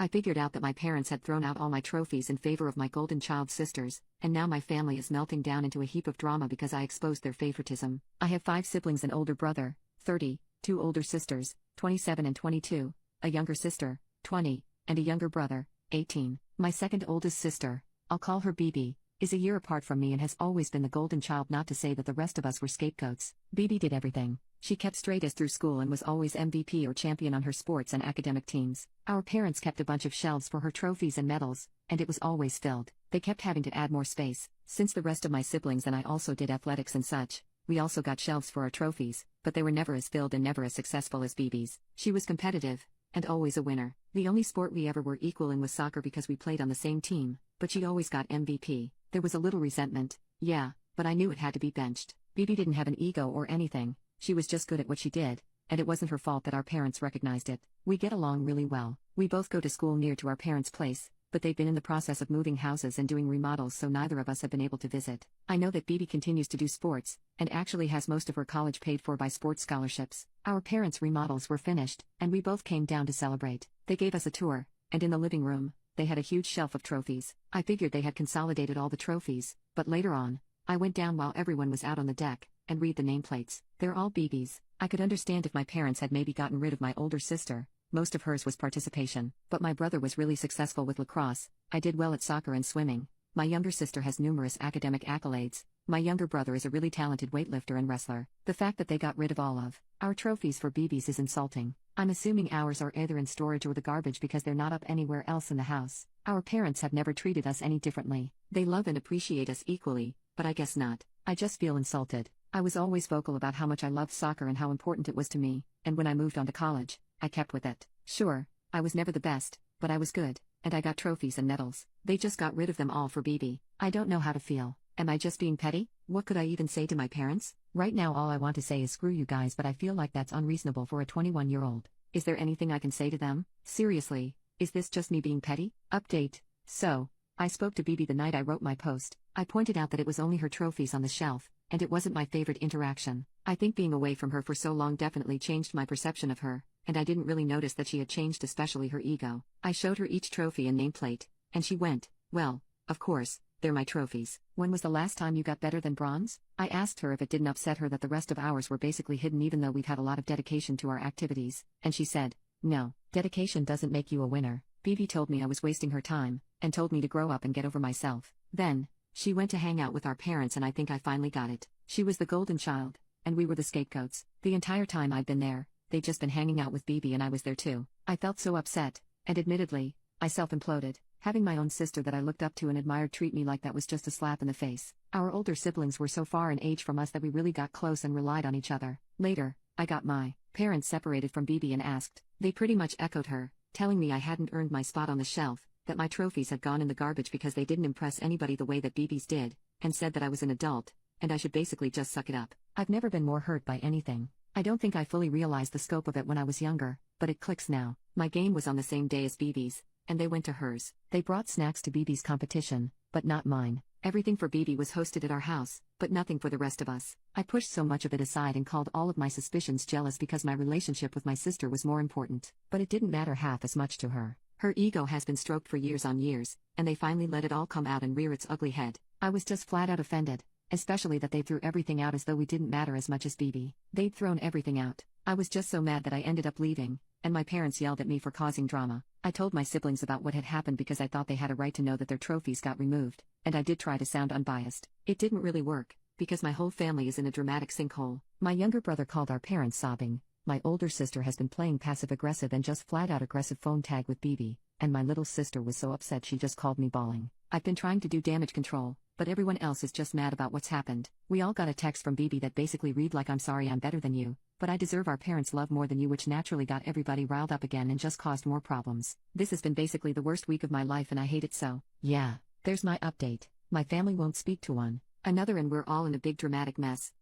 I figured out that my parents had thrown out all my trophies in favor of my golden child sisters, and now my family is melting down into a heap of drama because I exposed their favoritism. I have 5 siblings: an older brother, 30, 2 older sisters, 27 and 22, a younger sister, 20, and a younger brother, 18. My second oldest sister, I'll call her BB, is a year apart from me and has always been the golden child, not to say that the rest of us were scapegoats. BB did everything. She kept straight A's through school and was always MVP or champion on her sports and academic teams. Our parents kept a bunch of shelves for her trophies and medals, and it was always filled. They kept having to add more space. Since the rest of my siblings and I also did athletics and such, we also got shelves for our trophies, but they were never as filled and never as successful as BB's. She was competitive, and always a winner. The only sport we ever were equal in was soccer because we played on the same team, but she always got MVP. There was a little resentment, yeah, but I knew it had to be benched. BB didn't have an ego or anything. She was just good at what she did, and it wasn't her fault that our parents recognized it. We get along really well. We both go to school near to our parents' place, but they've been in the process of moving houses and doing remodels, so neither of us have been able to visit. I know that BB continues to do sports, and actually has most of her college paid for by sports scholarships. Our parents' remodels were finished, and we both came down to celebrate. They gave us a tour, and in the living room, they had a huge shelf of trophies. I figured they had consolidated all the trophies, but later on, I went down while everyone was out on the deck, and read the nameplates. They're all BB's. I could understand if my parents had maybe gotten rid of my older sister. Most of hers was participation, but my brother was really successful with lacrosse. I did well at soccer and swimming. My younger sister has numerous academic accolades. My younger brother is a really talented weightlifter and wrestler. The fact that they got rid of all of our trophies for BB's is insulting. I'm assuming ours are either in storage or the garbage because they're not up anywhere else in the house. Our parents have never treated us any differently. They love and appreciate us equally, but I guess not. I just feel insulted. I was always vocal about how much I loved soccer and how important it was to me, and when I moved on to college, I kept with it. Sure, I was never the best, but I was good, and I got trophies and medals. They just got rid of them all for BB. I don't know how to feel. Am I just being petty? What could I even say to my parents? Right now all I want to say is screw you guys, but I feel like that's unreasonable for a 21-year-old. Is there anything I can say to them? Seriously, is this just me being petty? Update. So, I spoke to BB the night I wrote my post. I pointed out that it was only her trophies on the shelf, and it wasn't my favorite interaction. I think being away from her for so long definitely changed my perception of her, and I didn't really notice that she had changed, especially her ego. I showed her each trophy and nameplate, and she went, well, of course, they're my trophies. When was the last time you got better than bronze? I asked her if it didn't upset her that the rest of ours were basically hidden even though we've had a lot of dedication to our activities, and she said, no, dedication doesn't make you a winner. BB told me I was wasting her time, and told me to grow up and get over myself. Then, she went to hang out with our parents and I think I finally got it. She was the golden child, and we were the scapegoats. The entire time I'd been there, they'd just been hanging out with BB and I was there too. I felt so upset, and admittedly, I self-imploded. Having my own sister that I looked up to and admired treat me like that was just a slap in the face. Our older siblings were so far in age from us that we really got close and relied on each other. Later, I got my parents separated from BB and asked. They pretty much echoed her, telling me I hadn't earned my spot on the shelf, that my trophies had gone in the garbage because they didn't impress anybody the way that BB's did, and said that I was an adult, and I should basically just suck it up. I've never been more hurt by anything. I don't think I fully realized the scope of it when I was younger, but it clicks now. My game was on the same day as BB's, and they went to hers. They brought snacks to BB's competition, but not mine. Everything for BB was hosted at our house, but nothing for the rest of us. I pushed so much of it aside and called all of my suspicions jealous because my relationship with my sister was more important. But it didn't matter half as much to her. Her ego has been stroked for years on years, and they finally let it all come out and rear its ugly head. I was just flat out offended, especially that they threw everything out as though we didn't matter as much as BB. They'd thrown everything out. I was just so mad that I ended up leaving, and my parents yelled at me for causing drama. I told my siblings about what had happened because I thought they had a right to know that their trophies got removed, and I did try to sound unbiased. It didn't really work, because my whole family is in a dramatic sinkhole. My younger brother called our parents sobbing. My older sister has been playing passive-aggressive and just flat-out aggressive phone tag with BB, and my little sister was so upset she just called me bawling. I've been trying to do damage control, but everyone else is just mad about what's happened. We all got a text from BB that basically read like, "I'm sorry, I'm better than you, but I deserve our parents' love more than you," which naturally got everybody riled up again and just caused more problems. This has been basically the worst week of my life and I hate it so. Yeah, there's my update. My family won't speak to one another and we're all in a big dramatic mess.